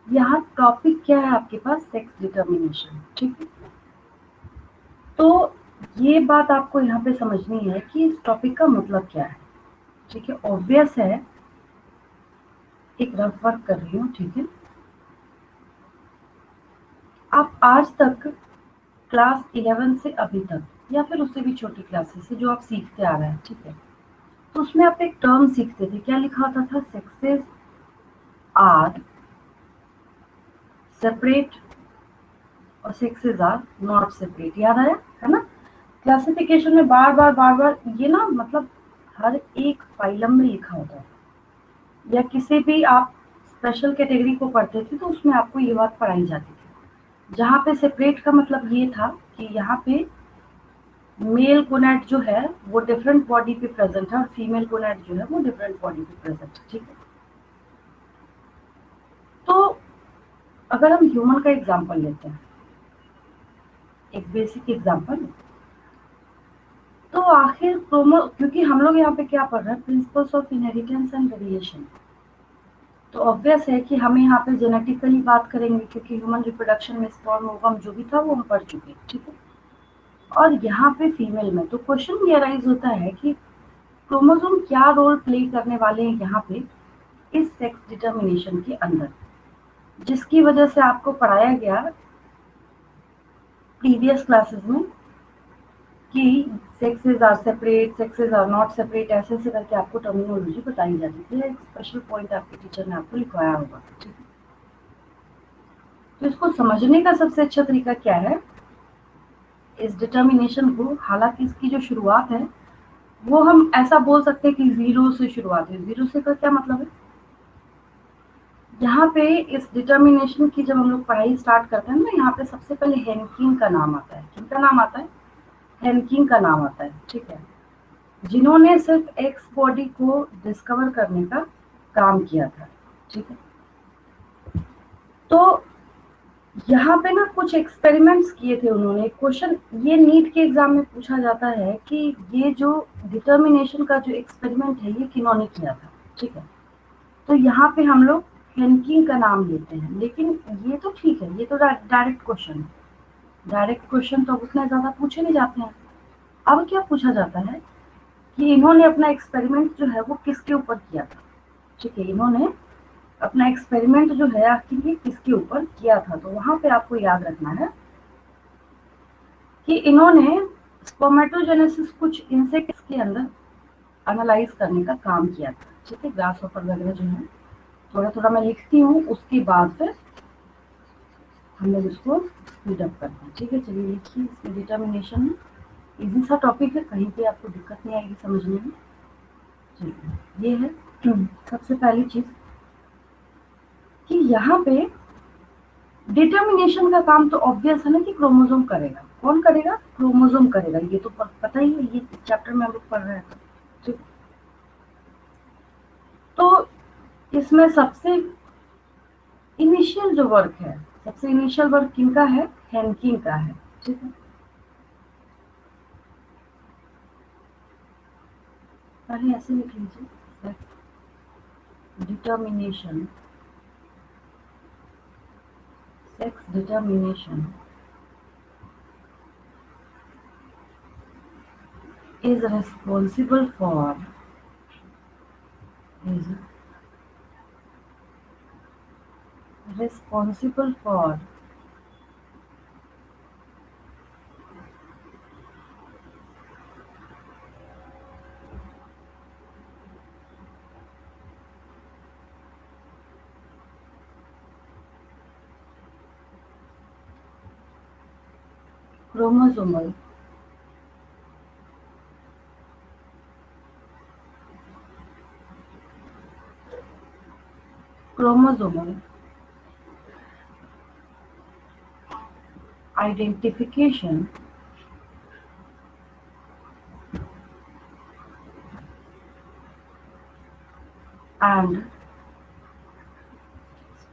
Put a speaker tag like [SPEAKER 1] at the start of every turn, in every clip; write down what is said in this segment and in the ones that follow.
[SPEAKER 1] यहाँ टॉपिक क्या है आपके पास? सेक्स डिटर्मिनेशन, ठीक है। तो ये बात आपको यहाँ पे समझनी है कि इस टॉपिक का मतलब क्या है, ठीक है। ऑब्वियस है, एक रफ वर्क कर रही हूँ, ठीक है। आप आज तक क्लास 11 से अभी तक, या फिर उससे भी छोटी क्लासेस से जो आप सीखते आ रहे हैं, ठीक है, तो उसमें आप एक टर्म सीखते थे, क्या लिखा होता था? सेक्सेस आर सेपरेट और सेक्सेस आर नॉट सेपरेट, याद आया है ना? क्लासिफिकेशन में बार बार ये ना, मतलब हर एक फाइलम में लिखा होता है, या किसी भी आप स्पेशल कैटेगरी को पढ़ते थे तो उसमें आपको ये बात पढ़ाई जाती थी। जहाँ पे सेपरेट का मतलब ये था कि यहाँ पे मेल गोनैड जो है वो डिफरेंट बॉडी पे प्रेजेंट है और फीमेल गोनैड जो है वो डिफरेंट बॉडी पे प्रेजेंट है, ठीक है। तो अगर हम ह्यूमन का एग्जांपल लेते हैं, एक बेसिक एग्जांपल, तो आखिर क्रोमो, क्योंकि हम लोग यहाँ पे क्या पढ़ रहे हैं? Principles of inheritance and variation. तो ऑब्वियस है कि हमें यहाँ पे जेनेटिकली बात करेंगे, क्योंकि ह्यूमन रिप्रोडक्शन में स्पर्म ओवम जो भी था वो हम पढ़ चुके हैं, ठीक है। और यहाँ पे फीमेल में तो क्वेश्चन ये राइज होता है कि क्रोमोसोम क्या रोल प्ले करने वाले हैं यहाँ पे इस सेक्स डिटर्मिनेशन के अंदर, जिसकी वजह से आपको पढ़ाया गया प्रीवियस क्लासेस में कि sexes are separate, sexes are not separate, ऐसे ऐसे करके आपको टर्मिनोलॉजी बताई जाती थी। एक स्पेशल पॉइंट आपके टीचर ने आपको लिखवाया होगा, ठीक है। तो इसको समझने का सबसे अच्छा तरीका क्या है? इस डिटर्मिनेशन को, हालांकि इसकी जो शुरुआत है वो हम ऐसा बोल सकते हैं कि जीरो से शुरुआत है। जीरो से का क्या मतलब है? यहाँ पे इस डिटर्मिनेशन की जब हम लोग पढ़ाई स्टार्ट करते हैं ना, यहाँ पे सबसे पहले हेनकिन का नाम आता है। किनका नाम आता है? हेनकिन का नाम आता है, ठीक है, जिन्होंने सिर्फ एक्स बॉडी को डिस्कवर करने का काम किया था, ठीक है। तो यहाँ पे ना कुछ एक्सपेरिमेंट्स किए थे उन्होंने। क्वेश्चन ये नीट के एग्जाम में पूछा जाता है कि ये जो डिटर्मिनेशन का जो एक्सपेरिमेंट है ये किन्होंने किया था, ठीक है। तो यहाँ पे हम लोग हेनकिन का नाम लेते हैं, लेकिन ये तो ठीक है, ये तो डायरेक्ट क्वेश्चन है। डायरेक्ट क्वेश्चन तो उतना ज्यादा पूछे नहीं जाते हैं। अब क्या पूछा जाता है कि इन्होंने अपना एक्सपेरिमेंट जो है वो किसके ऊपर किया था, ठीक है। इन्होंने अपना एक्सपेरिमेंट जो है आखिर ये किसके ऊपर किया था? तो वहां पे आपको याद रखना है कि इन्होंने स्पर्मेटोजेनेसिस कुछ इंसेक्ट्स के अंदर एनालाइज करने का काम किया था, ठीक है। ग्रास हॉपर वगैरह जो है, थोड़ा थोड़ा मैं लिखती हूँ, उसके बाद फिर हम लोग इसको स्पीड अप करते हैं, ठीक है। चलिए लिखिए, इसमें डिटर्मिनेशन है, इजी सा टॉपिक है, कहीं पे आपको दिक्कत नहीं आएगी समझने में। चलिए ये है सबसे पहली चीज कि यहाँ पे डिटर्मिनेशन का काम तो ऑब्वियस है ना कि क्रोमोसोम करेगा। कौन करेगा? क्रोमोसोम करेगा, ये तो पता ही है, ये चैप्टर में हम लोग पढ़ रहे हैं, ठीक। तो इसमें सबसे इनिशियल जो वर्क है, सबसे इनिशियल वर्क किनका है? हेनकिन का है, ठीक है। पहले ऐसे लिख लीजिए, determination, sex determination is responsible for is responsible for chromosomal chromosomal identification and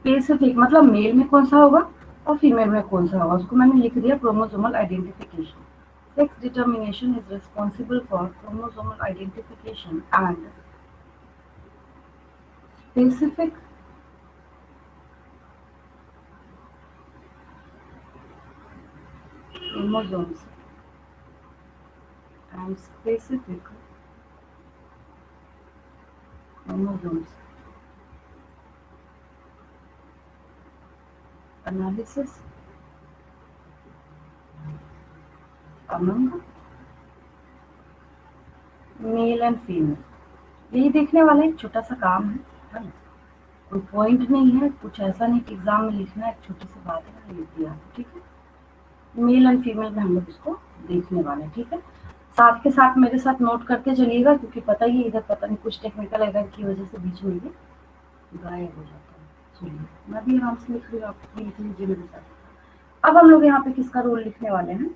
[SPEAKER 1] specific, मतलब मेल में कौन सा होगा और फीमेल में कौन सा होगा, उसको मैंने लिख दिया chromosomal identification. Sex determination is responsible for chromosomal identification and specific chromosomes and specific chromosomes analysis among male and female, यही देखने वाला एक छोटा सा काम है ना, कोई पॉइंट नहीं है, कुछ ऐसा नहीं कि एग्जाम में लिखना है, एक छोटी सी बात है लिख दिया, ठीक है। मेल एंड फीमेल में हम लोग इसको देखने वाले हैं, ठीक है। साथ के साथ मेरे साथ नोट करते चलिएगा, क्योंकि पता ही इधर पता नहीं कुछ टेक्निकल एरर की वजह से बीच में ये गायब हो जाता है। चलिए मैं भी आराम से लिख रही हूँ, आप भी लिख लीजिए मेरे साथ। अब हम लोग यहाँ पे किसका रोल लिखने वाले हैं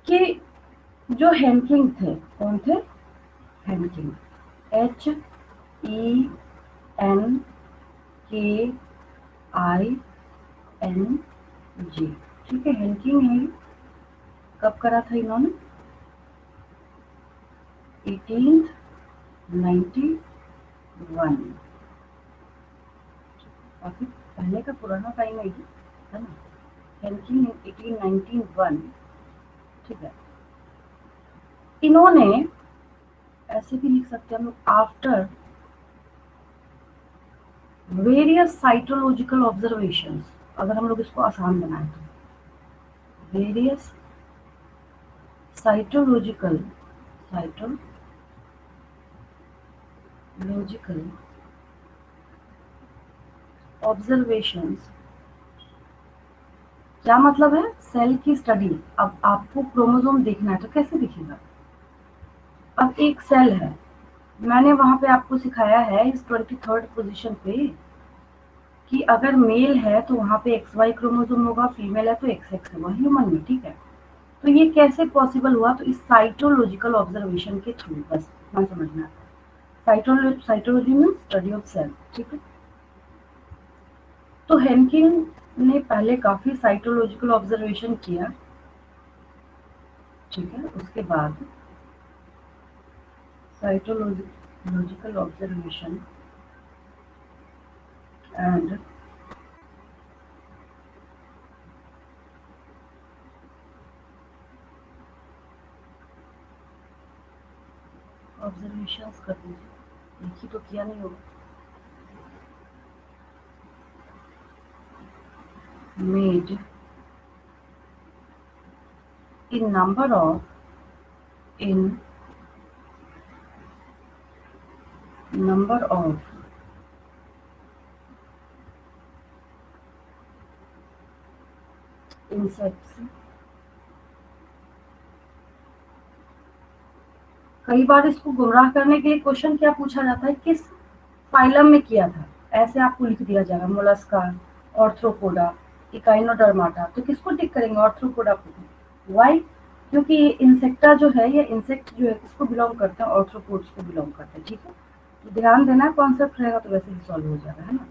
[SPEAKER 1] कि जो हेनकिंग थे, कौन थे? हेनकिंग, HENKING, ठीक है। हेनकिंग है, कब करा था इन्होंने? 1891, काफी पहले का पुराना टाइम है ये, है ना। हेनकिंग 1891, ठीक है। इन्होंने ऐसे भी लिख सकते हैं हम लोग, आफ्टर वेरियस साइटोलॉजिकल ऑब्जर्वेशंस, अगर हम लोग इसको आसान बनाए तो वेरियस साइटोलॉजिकल ऑब्जर्वेशंस, क्या मतलब है? सेल की स्टडी। अब आपको क्रोमोसोम देखना है तो कैसे दिखेगा? अब एक सेल है, मैंने वहां पे आपको सिखाया है इस 23rd पोजीशन पे कि अगर मेल है तो वहां पे XY क्रोमोसोम होगा, फीमेल है तो XX होगा ह्यूमन में, ठीक है। तो ये कैसे पॉसिबल हुआ? तो इस साइटोलॉजिकल ऑब्जर्वेशन के थ्रू, बस इतना समझना है। साइटोलॉजी में स्टडी ऑफ सेल, ठीक है। तो हेनकिंग ने पहले काफी साइटोलॉजिकल ऑब्जर्वेशन किया, ठीक है। उसके बाद साइटोलॉजिकल ऑब्जर्वेशन एंड ऑब्जर्वेशंस कर दीजिए, एक ही तो किया नहीं होगा। Made in number of insects, कई बार इसको गुमराह करने के लिए क्वेश्चन क्या पूछा जाता है, किस फाइलम में किया था, ऐसे आपको लिख दिया जाएगा, मोलस्का, ऑर्थ्रोपोडा, इकाइनोडर्माटा, तो किसको टिक करेंगे? ऑर्थ्रोपोडा को। वाई? क्योंकि ये इंसेक्टा जो है, ये इंसेक्ट जो है किसको बिलोंग करते हैं? ऑर्थ्रोपोड्स को बिलोंग करते हैं, ठीक है। तो ध्यान देना, कॉन्सेप्ट रहेगा तो वैसे ही सॉल्व हो जाएगा, है ना।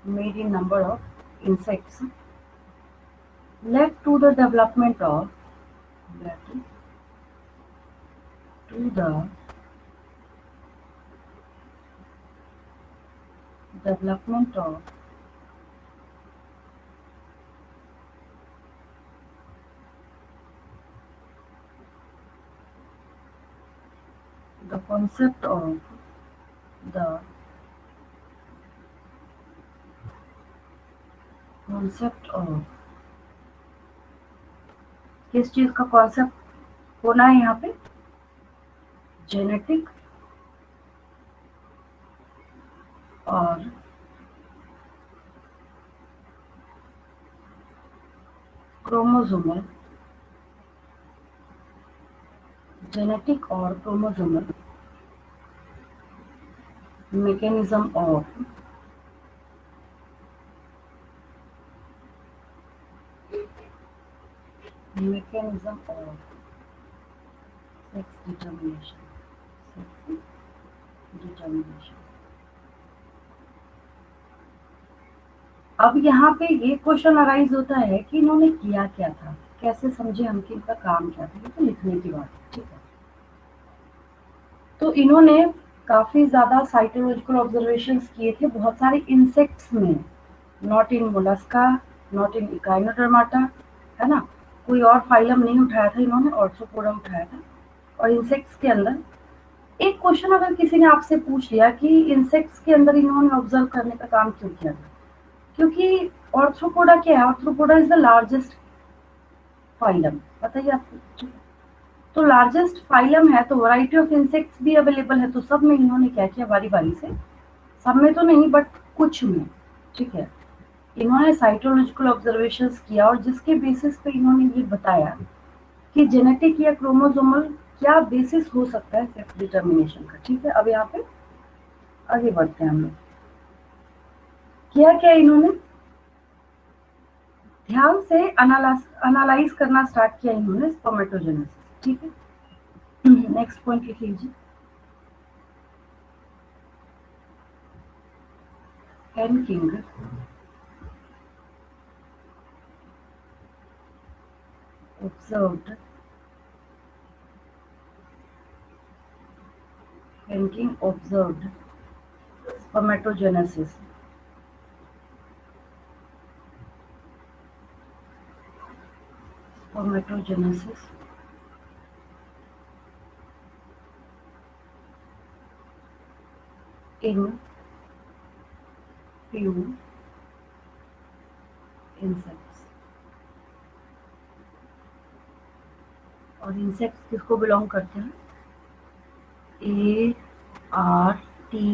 [SPEAKER 1] Made in number of insects led to the development of the concept of किस चीज का कॉन्सेप्ट होना है यहाँ पे? जेनेटिक और क्रोमोसोमल, जेनेटिक और chromosomal mechanism of sex determination, अब यहाँ पे ये क्वेश्चन अराइज होता है कि इन्होंने किया क्या था, कैसे समझे हम कि इनका काम क्या था, ये तो लिखने की बात है, ठीक है। तो इन्होंने काफी ज्यादा साइटोलॉजिकल ऑब्जर्वेशंस किए थे बहुत सारे इंसेक्ट्स में, not in Mollusca, not in Echinodermata, है ना। कोई और फाइलम नहीं उठाया था इन्होंने, ऑर्थ्रोपोडा उठाया था। और इंसेक्ट्स के अंदर एक क्वेश्चन अगर किसी ने आपसे पूछ लिया कि इंसेक्ट्स के अंदर इन्होंने ऑब्जर्व करने का काम क्यों किया था, क्योंकि ऑर्थ्रोपोडा क्या है, Arthropoda is the largest phylum, बताइए आपको। तो लार्जेस्ट फाइलम है तो वैरायटी ऑफ इंसेक्ट्स भी अवेलेबल है, तो सब में इन्होंने क्या किया बारी बारी से, सब में तो नहीं बट कुछ में, ठीक है, इन्होंने साइटोलॉजिकल ऑब्जर्वेशंस किया और जिसके बेसिस पे इन्होंने ये बताया कि जेनेटिक या क्रोमोसोमल क्या बेसिस हो सकता है सेक्स डिटर्मिनेशन का। ठीक है, अब यहाँ पे आगे बढ़ते हैं हम लोग। किया क्या इन्होंने, ध्यान से एनालाइज करना स्टार्ट किया इन्होंने स्पर्मेटोजेनेसिस। ठीक है, नेक्स्ट पॉइंट लिख लीजिए। हैनकिंग observed Henkin observed spermatogenesis in few insects। और इंसेक्ट्स किसको बिलोंग करते हैं, ARTHROPODA,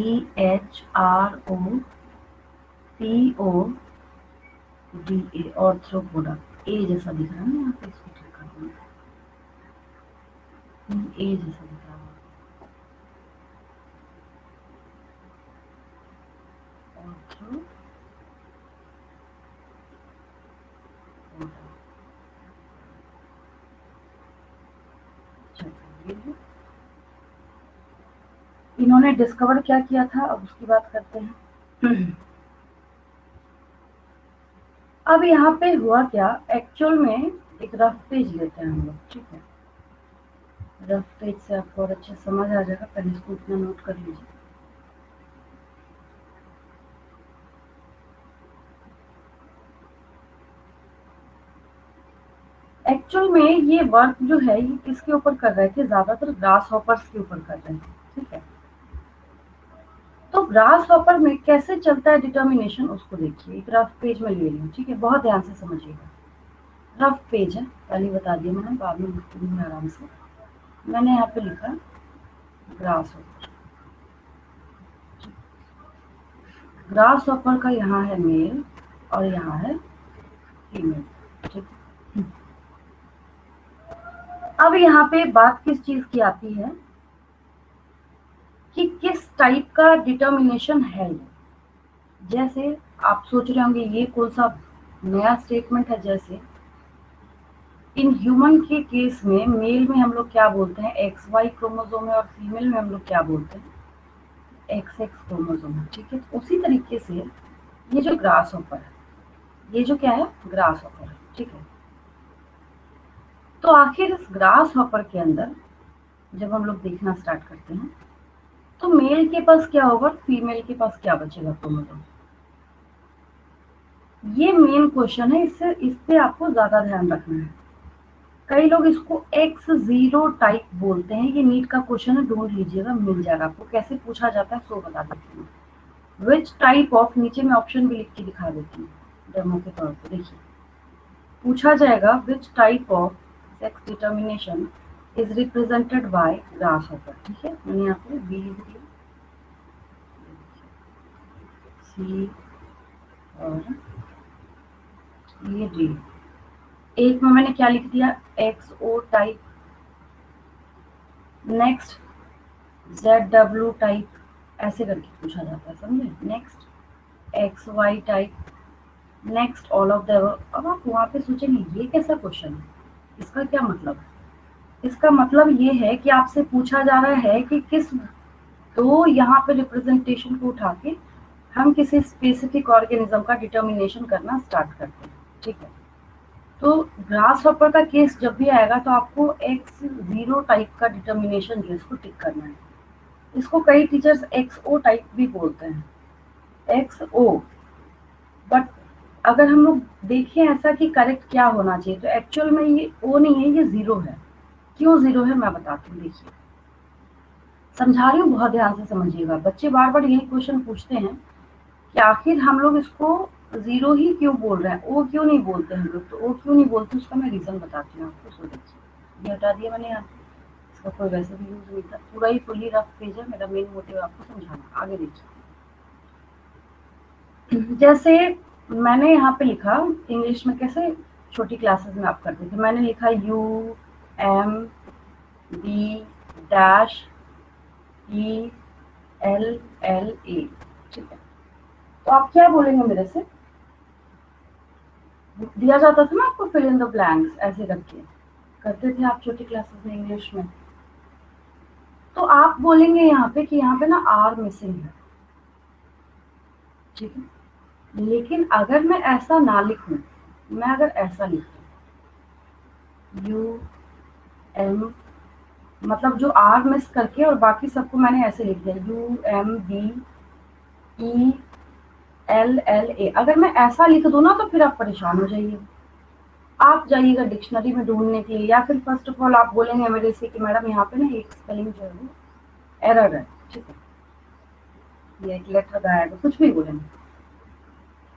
[SPEAKER 1] ऑर्थ्रोपोडा। ए जैसा दिख रहा है ना यहाँ पे, इसको ठीक कर दूंगा, ए जैसा दिख रहा है ऑर्थ्रोपोडा। इन्होंने डिस्कवर क्या किया था, अब उसकी बात करते हैं। अब यहाँ पे हुआ क्या, एक्चुअल में एक रफ पेज लेते हैं हम लोग, ठीक है, रफ पेज से आपको और अच्छे समझ आ जाएगा, पहले इसको इतना नोट कर लीजिए। एक्चुअल में ये वर्क जो है ये किसके ऊपर कर रहे थे, ज्यादातर ग्रास हॉपर्स के ऊपर कर रहे थे, ठीक है। तो ग्रास हॉपर में कैसे चलता है डिटर्मिनेशन, उसको देखिए, एक रफ पेज में ले लिया, ठीक है, बहुत ध्यान से समझिएगा। रफ पेज है, पहले बता दिया मैंने, बाद में लिखूंगी आराम से। मैंने यहाँ पे लिखा ग्रास हॉपर, ग्रास हॉपर का यहाँ है मेल और यहाँ है फीमेल, ठीक। अब यहाँ पे बात किस चीज की आती है कि किस टाइप का डिटर्मिनेशन है ये। जैसे आप सोच रहे होंगे ये कौन सा नया स्टेटमेंट है, जैसे इन ह्यूमन के केस में मेल में हम लोग क्या बोलते हैं एक्स वाई क्रोमोसोम है, और फीमेल में हम लोग क्या बोलते हैं एक्स एक्स क्रोमोसोम है, ठीक है। तो उसी तरीके से ये जो ग्रास हॉपर है, ये जो क्या है ग्रास हॉपर है, ठीक है। तो आखिर इस ग्रास हॉपर के अंदर जब हम लोग देखना स्टार्ट करते हैं तो मेल के पास क्या होगा, फीमेल के पास क्या बचेगा क्रोमोसोम। ये मेन क्वेश्चन है, इससे इस पे आपको ज्यादा ध्यान रखना है। कई लोग इसको X0 टाइप बोलते हैं, ये नीट का क्वेश्चन है, ढूंढ लीजिएगा मिल जाएगा आपको, कैसे पूछा जाता है सो बता देती हूँ। विच टाइप ऑफ, नीचे में ऑप्शन भी लिख के दिखा देती हूँ डेमो के तौर पर, देखिए पूछा जाएगा which type of sex determination is represented by grass hopper, ठीक है। मैंने यहाँ पे बी लिख दिया, सी और ये डी। एक में मैंने क्या लिख दिया XO type, next ZW type, ऐसे करके पूछा जाता है, समझे। Next XY type, next all of the above. अब आप वहाँ पे सोचेंगे ये कैसा क्वेश्चन है, इसका क्या मतलब है। इसका मतलब ये है कि आपसे पूछा जा रहा है कि किस तो यहाँ पे रिप्रेजेंटेशन को उठा के हम किसी स्पेसिफिक ऑर्गेनिज्म का डिटर्मिनेशन करना स्टार्ट करते हैं, ठीक है। तो ग्रास हॉपर का केस जब भी आएगा तो आपको X0 टाइप का डिटर्मिनेशन जो इसको टिक करना है। इसको कई टीचर्स XO टाइप भी बोलते हैं, XO, बट अगर हम लोग देखें ऐसा कि करेक्ट क्या होना चाहिए, तो एक्चुअल में ये ओ नहीं है, ये जीरो है। क्यों जीरो है मैं बताती हूँ, देखिए समझा रही हूँ, बहुत ध्यान से समझिएगा। बच्चे बार बार यही क्वेश्चन पूछते हैं कि आखिर हम लोग इसको जीरो ही क्यों बोल रहे हैं, ओ क्यों नहीं बोलते हम लोग। तो ओ क्यों नहीं बोलते उसका मैं रीजन बताती हूँ आपको। सो देखिए, ये हटा दिया मैंने यहाँ, इसका कोई वैसे भी यूज नहीं था, पूरा ही फुली रफ पेज है। मेरा मेन मोटिव आपको समझाना। आगे देखिए, जैसे मैंने यहाँ पे लिखा, इंग्लिश में कैसे छोटी क्लासेस में आप करते थे, मैंने लिखा U M B dash E L L A, ठीक है। तो आप क्या बोलेंगे मेरे से, दिया जाता था ना आपको फिल इन द ब्लैंक्स ऐसे रख के, करते थे आप छोटी क्लासेस में इंग्लिश में। तो आप बोलेंगे यहाँ पे कि यहाँ पे ना आर मिसिंग है, ठीक है। लेकिन अगर मैं ऐसा ना लिखूं, मैं अगर ऐसा लिखूं यू एम, मतलब जो आर मिस करके और बाकी सबको मैंने ऐसे लिख दिया U M B E L L A, अगर मैं ऐसा लिख दूं ना तो फिर आप परेशान हो जाइए। आप जाइएगा डिक्शनरी में ढूंढने के लिए, या फिर फर्स्ट ऑफ ऑल आप बोलेंगे मेरे से कि मैडम यहाँ पे ना एक स्पेलिंग जो है वो एरर है, ठीक है, या एक लेटर गायब है, कुछ भी बोलेंगे।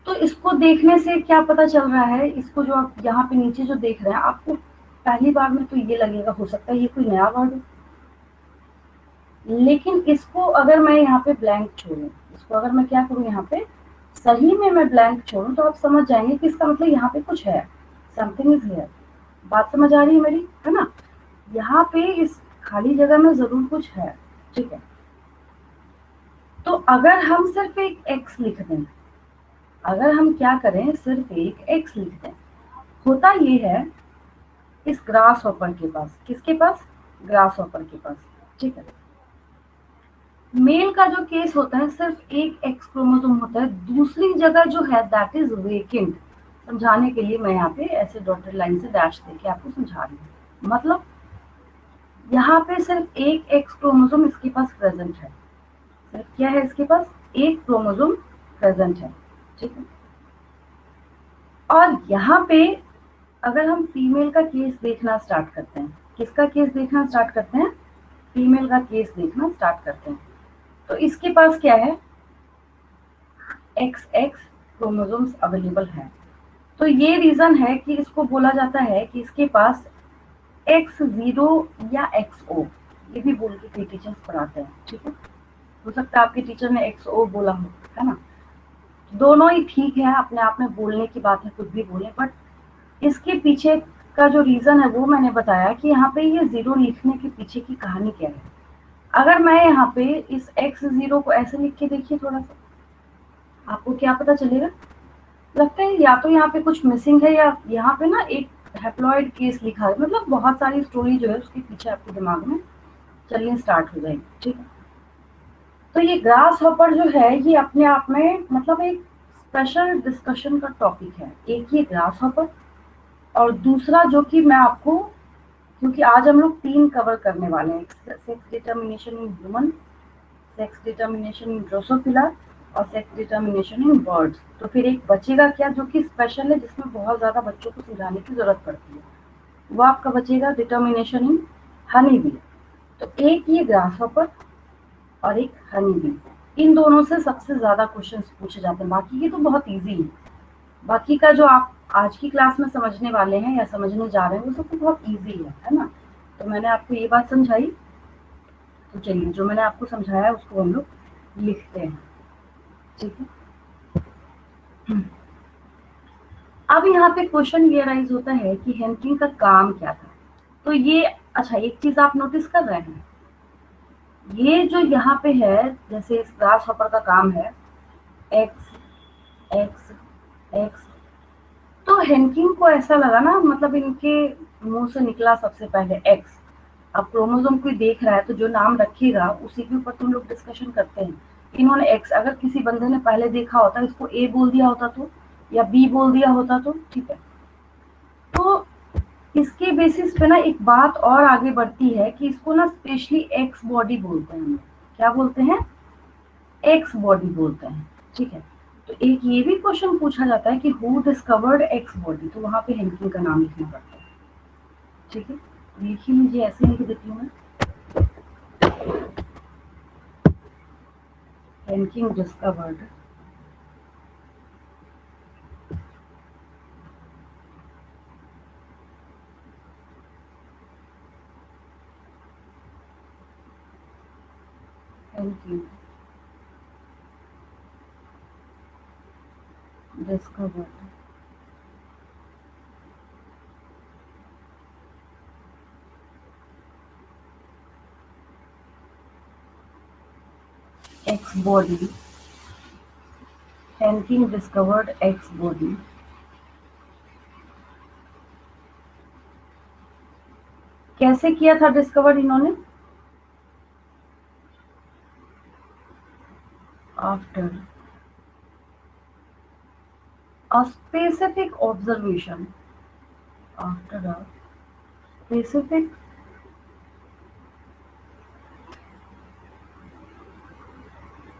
[SPEAKER 1] तो इसको देखने से क्या पता चल रहा है, इसको जो आप यहाँ पे नीचे जो देख रहे हैं, आपको पहली बार में तो ये लगेगा हो सकता है ये कोई नया वर्ड हो। लेकिन इसको अगर मैं यहाँ पे ब्लैंक छोड़ूं, इसको अगर मैं क्या करूँ यहाँ पे सही में मैं ब्लैंक छोड़ूं, तो आप समझ जाएंगे कि इसका मतलब यहाँ पे कुछ है, समथिंग इज हियर। बात समझ आ रही है मेरी, है ना। यहाँ पे इस खाली जगह में जरूर कुछ है, ठीक है। तो अगर हम सिर्फ एक एक्स लिख दें, अगर हम क्या करें सिर्फ एक एक्स लिख दें, होता ये है इस ग्रास हॉपर के पास, किसके पास, ग्रास हॉपर के पास, ठीक है। मेल का जो केस होता है सिर्फ एक एक्स क्रोमोसोम होता है, दूसरी जगह जो है दैट इज वेकेंट। समझाने के लिए मैं यहाँ पे ऐसे डॉटेड लाइन से डैश देके आपको समझा रही हूँ। मतलब यहाँ पे सिर्फ एक एक्स क्रोमोसोम इसके पास प्रेजेंट है, सिर्फ क्या है इसके पास, एक क्रोमोसोम प्रेजेंट है, ठीक है। और यहाँ पे अगर हम फीमेल का केस देखना स्टार्ट करते हैं, किसका केस देखना स्टार्ट करते हैं, फीमेल का केस देखना स्टार्ट करते हैं, तो इसके पास क्या है, एक्स एक्स क्रोमोसोम्स अवेलेबल हैं। तो ये रीजन है कि इसको बोला जाता है कि इसके पास X0 या XO, ये भी बोल के कई टीचर्स पढ़ाते हैं, ठीक है। हो सकता है आपके टीचर ने XO बोला हो, है ना। दोनों ही ठीक है, अपने आप में बोलने की बात है, कुछ भी बोले, बट इसके पीछे का जो रीजन है वो मैंने बताया कि यहाँ पे ये जीरो लिखने के पीछे की कहानी क्या है। अगर मैं यहाँ पे इस X0 को ऐसे लिख के देखिए थोड़ा सा, आपको क्या पता चलेगा, लगता है या तो यहाँ पे कुछ मिसिंग है, या यहाँ पे ना एक हैप्लॉइड केस लिखा है। मतलब बहुत सारी स्टोरी जो है उसके पीछे आपके दिमाग में चलनी स्टार्ट हो जाएगी, ठीक है। तो ये ग्रास हॉपर जो है ये अपने आप में मतलब एक स्पेशल डिस्कशन का टॉपिक है। एक ये ग्रास हॉपर, और दूसरा जो कि मैं आपको, क्योंकि आज हम लोग तीन कवर करने वाले हैं, sex determination in human, sex determination in Drosophila और सेक्स डिटर्मिनेशन इन बर्ड्स। तो फिर एक बचेगा क्या जो कि स्पेशल है, जिसमें बहुत ज्यादा बच्चों को समझाने की जरूरत पड़ती है, वो आपका बचेगा डिटर्मिनेशन इन हनी बी। तो एक ये ग्रास हॉपर और एक हनी बी, इन दोनों से सबसे ज्यादा क्वेश्चंस पूछे जाते हैं। बाकी की तो बहुत इजी है, बाकी का जो आप आज की क्लास में समझने वाले हैं या समझने जा रहे हैं वो सब तो बहुत इजी है ना। तो मैंने आपको ये बात समझाई, तो चलिए जो मैंने आपको समझाया उसको हम लोग लिखते हैं, ठीक है। अब यहाँ पे क्वेश्चन ये राइज होता है कि हेनकिन का काम क्या था। तो ये अच्छा, एक चीज आप नोटिस कर रहे हैं, ये जो यहाँ पे है, जैसे इस ग्रास हॉपर का काम है एक्स एक्स एक्स, तो हेनकिन को ऐसा लगा ना, मतलब इनके मुंह से निकला सबसे पहले एक्स। अब क्रोमोसोम कोई देख रहा है तो जो नाम रखेगा उसी के ऊपर तुम लोग डिस्कशन करते हैं। इन्होंने एक्स, अगर किसी बंदे ने पहले देखा होता, इसको ए बोल दिया होता तो, या बी बोल दिया होता तो, ठीक है। तो इसके बेसिस पे ना एक बात और आगे बढ़ती है कि इसको ना स्पेशली एक्स बॉडी बोलते हैं हम। क्या बोलते हैं, एक्स बॉडी बोलते हैं, ठीक है। तो एक ये भी क्वेश्चन पूछा जाता है कि हु डिस्कवर्ड एक्स बॉडी, तो वहां पे हेनकिन का नाम लिखना पड़ता है। ठीक है, लिख ही लीजिए, ऐसे लिख देती हूँ मैं, Henking discovered Henking discovered X body, Henking discovered X body कैसे किया था डिस्कवर इन्होंने? After a specific observation, after a specific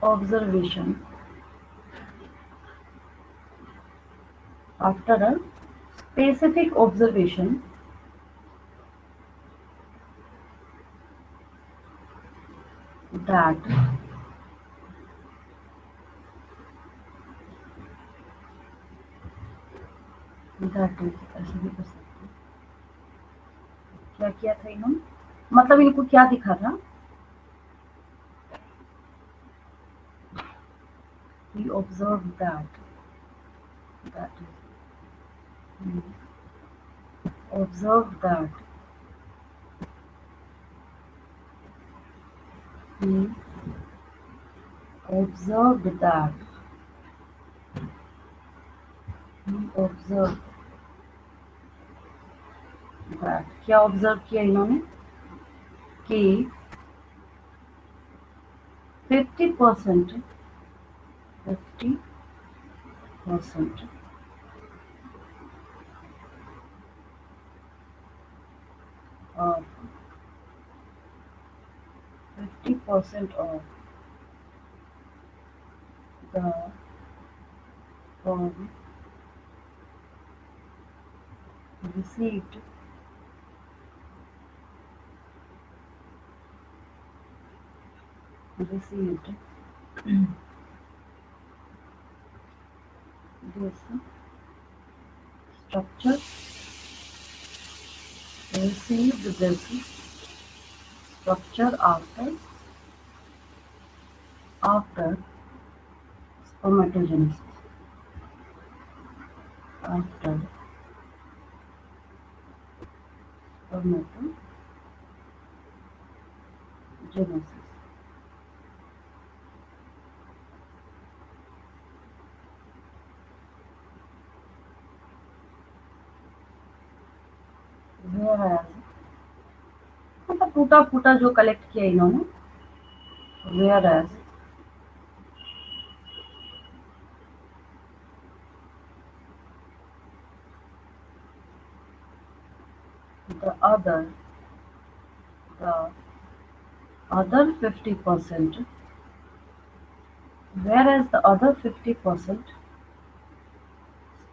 [SPEAKER 1] observation, after a specific observation that that is, ऐसे भी कर सकते हैं, क्या किया था इन्होंने, मतलब इनको क्या दिखा था? He observed that is, he observed that he observed that he observed that क्या ऑब्जर्व किया इन्होंने कि 50% 50% of 50% of the form received this structure received this structure after spermatogenesis, after spermatogenesis, whereas मतलब टूटा फूटा जो कलेक्ट किया इन्होंने, whereas the other 50%, whereas the other 50%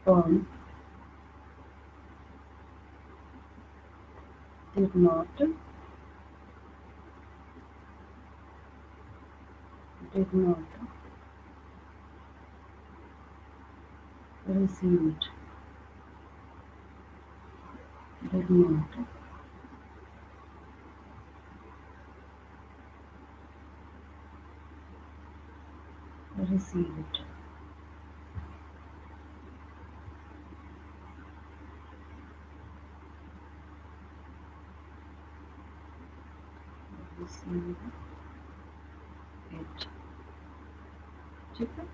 [SPEAKER 1] sperm did not receive it, did not receive it. Receive it. ठीक है,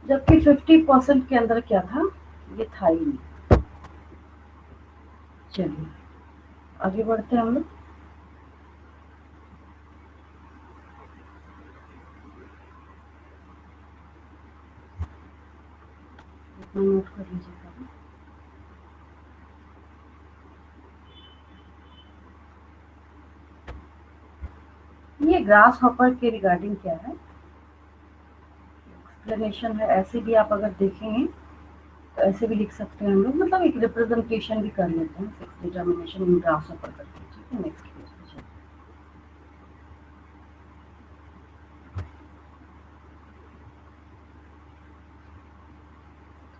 [SPEAKER 1] जबकि 50% के अंदर क्या था, ये था ही नहीं। चलिए आगे बढ़ते हैं हम लोग। इतना नोट कर लीजिएगा। ये ग्रास हॉपर के रिगार्डिंग क्या है, एक्सप्लेनेशन है, ऐसे भी आप अगर देखेंगे तो ऐसे भी लिख सकते हैं हम लोग, मतलब एक रिप्रेजेंटेशन भी कर लेते हैं सेक्स डिटर्मिनेशन इन ग्रासहॉपर करके। ठीक है, नेक्स्ट पेज पे चलिए।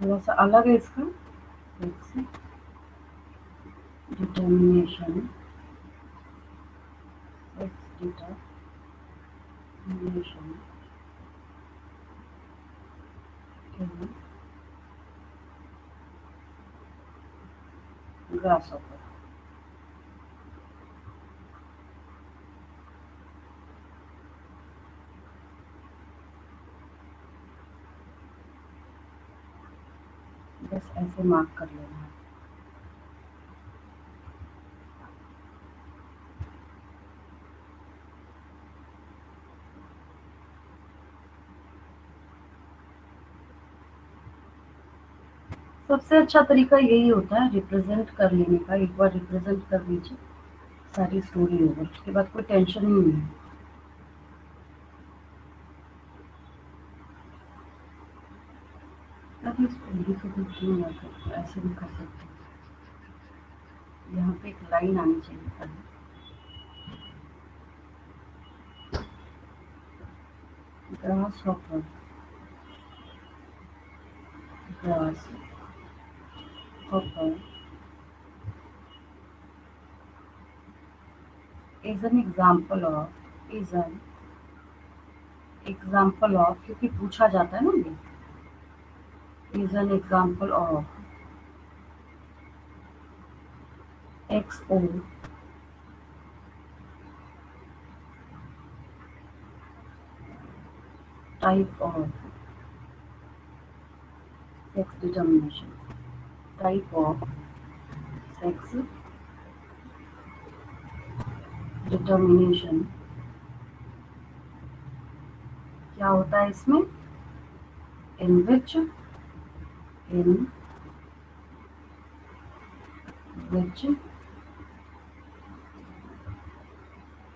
[SPEAKER 1] थोड़ा सा अलग है इसका, सेक्स डिटर्मिनेशन, सेक्स डिटर्मिनेशन इन ग्रासहॉपर। बस ऐसे मार्क कर लेना है। सबसे अच्छा तरीका यही होता है रिप्रेजेंट कर लेने का। एक बार रिप्रेजेंट कर लीजिए, सारी स्टोरी ओवर, उसके बाद कोई टेंशन ही नहीं है। अब इसको डिफिकल्ट क्यों आता है, ऐसे भी कर सकते हैं। यहाँ पे एक लाइन आनी चाहिए पहले, grass hopper, grass hopper is an example of, क्योंकि पूछा जाता है ना ये, is an example of XO type of sex determination, type of sex determination। क्या होता है इसमें, in which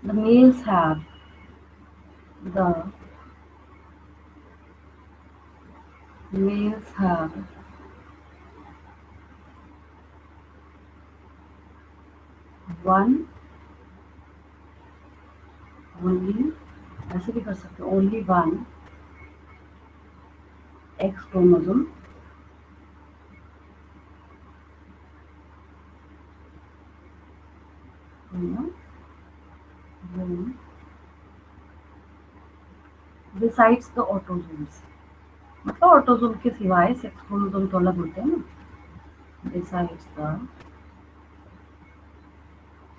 [SPEAKER 1] the males have one only, ऐसे भी कर सकते हो, only one X chromosome besides the autosomes, मतलब ऑटोजोम के सिवाय, सेक्स क्रोमोसोम तो अलग होते हैं ना, besides the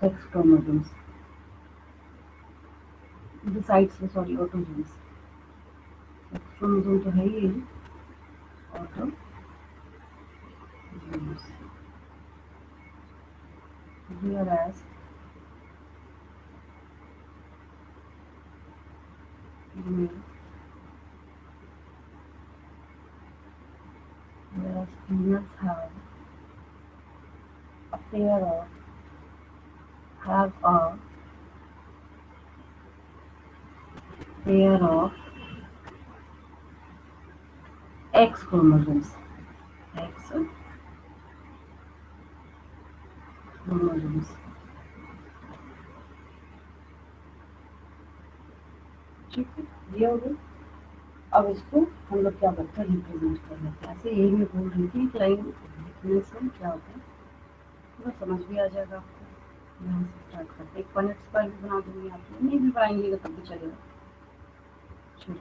[SPEAKER 1] sex chromosomes, besides the sorry autosomes, sex chromosome तो है ही autosomes, whereas females have a pair of have a pair of X chromosomes, X chromosomes। ठीक है, ये हो गया। अब इसको हम लोग क्या करते हैं, रिप्रेजेंट कर लेते हैं। ऐसे यही मैं बोल रही थी, लाइन लिखने से क्या होता है पूरा समझ भी आ जाएगा आपको। यहाँ से स्टार्ट करते हैं, एक पॉइंट्स पर भी बना दूंगी, आप नहीं भी बनाएंगे तब भी चलेगा। चलो,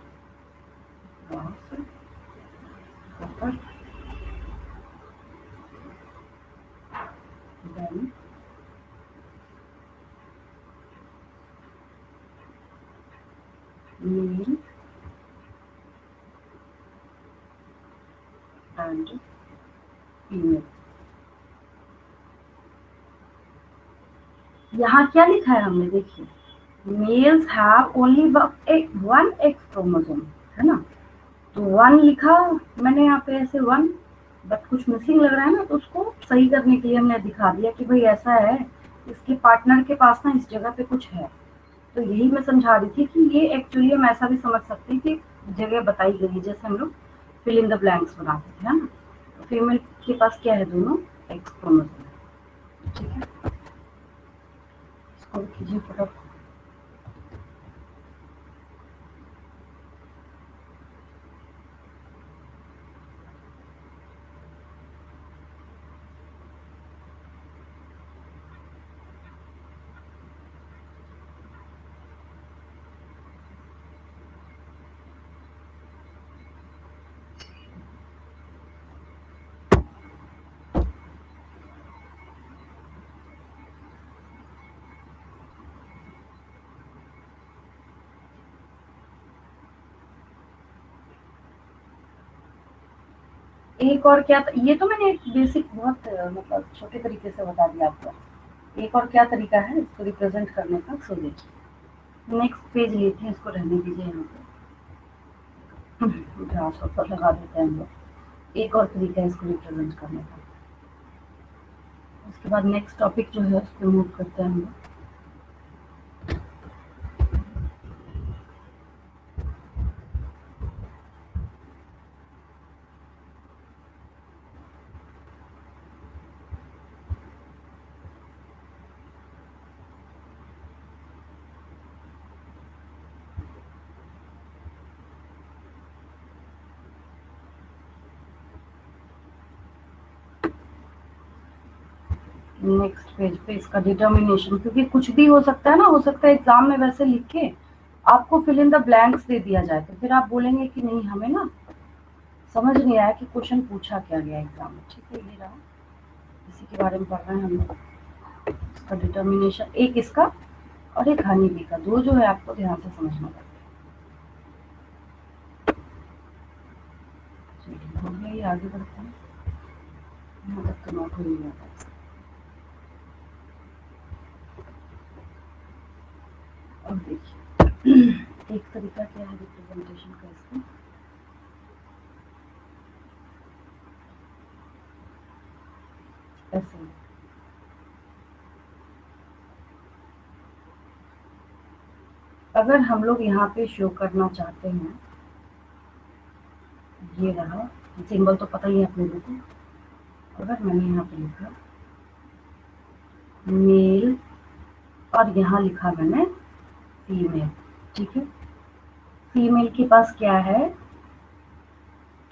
[SPEAKER 1] then male and female। यहाँ क्या लिखा है हमने, देखिए males have only one X chromosome, है ना, तो वन लिखा मैंने यहाँ पे ऐसे वन, बट कुछ मिसिंग लग रहा है ना, तो उसको सही करने के लिए हमने दिखा दिया कि भाई ऐसा है, इसके पार्टनर के पास ना इस जगह पे कुछ है, तो यही मैं समझा रही थी कि ये एक्चुअली हम ऐसा भी समझ सकते हैं कि जगह बताई गई है, जैसे हम लोग फिल इन द ब्लैंक्स बनाते थे, है ना। तो फीमेल के पास क्या है, दोनों एक्स क्रोमोसोम है, ठीक है। इसको कीजिए फटाफट। एक और क्या, ये तो मैंने एक बेसिक बहुत मतलब छोटे तरीके से बता दिया आपको। एक और क्या तरीका है इसको रिप्रेजेंट करने का, सो देखिए नेक्स्ट पेज लेते हैं, इसको रहने दीजिए यहाँ पे, ग्राफ पर लगा देते हैं हम लोग। एक और तरीका है इसको रिप्रेजेंट करने का। उसके बाद नेक्स्ट टॉपिक जो है उसको मूव करते हैं हम लोग। नेक्स्ट पेज पे इसका डिटर्मिनेशन, क्योंकि कुछ भी हो सकता है ना, हो सकता है एग्जाम में वैसे लिख के आपको फिल इन द ब्लैंक्स दे दिया जाए, तो फिर आप बोलेंगे कि नहीं हमें ना समझ नहीं आया कि क्वेश्चन पूछा क्या गया एग्जाम में, ठीक है। ये रहा, इसी के बारे में पढ़ रहे हैं हम लोग। इसका डिटर्मिनेशन एक इसका और एक हनी बी का, दो जो है आपको ध्यान से समझना पड़ेगा। चलिए हो गया, ये आगे बढ़ते हैं। यहाँ तक तो नोट हो ही गया था। अब देखिए एक तरीका क्या है रिप्रेजेंटेशन का, इसका ऐसे अगर हम लोग यहाँ पे शो करना चाहते हैं, ये रहा सिंबल तो पता ही है अपने को। अगर मैंने यहाँ पे लिखा मेल और यहाँ लिखा मैंने फीमेल, ठीक है। फीमेल के पास क्या है,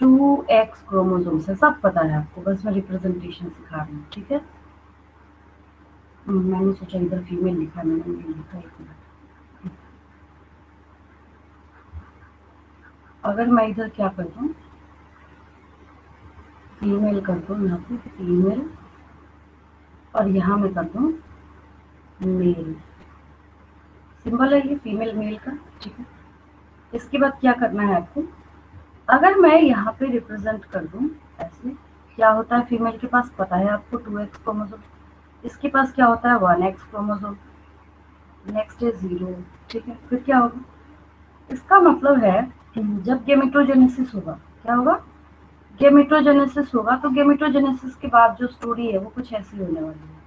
[SPEAKER 1] 2x क्रोमोसोम्स है, सब पता है आपको, बस मैं रिप्रेजेंटेशन सिखा रही हूँ, ठीक है। मैंने सोचा इधर फीमेल लिखा, मैंने मेल लिखा, एक मिनट। अगर मैं इधर क्या कर दूँ, फीमेल कर दूँ यहाँ पे फीमेल, और यहाँ मैं कर दूँ मेल, सिंबल है ये फीमेल मेल का, ठीक है। इसके बाद क्या करना है आपको, अगर मैं यहाँ पे रिप्रेजेंट कर दूँ ऐसे, क्या होता है, फीमेल के पास पता है आपको 2x क्रोमोसोम, इसके पास क्या होता है 1x क्रोमोसोम, नेक्स्ट है 0, ठीक है। फिर क्या होगा, इसका मतलब है जब गेमेटोजेनेसिस होगा, क्या होगा, गेमेटोजेनेसिस होगा, तो गेमेटोजेनेसिस के बाद जो स्टोरी है वो कुछ ऐसी होने वाली है।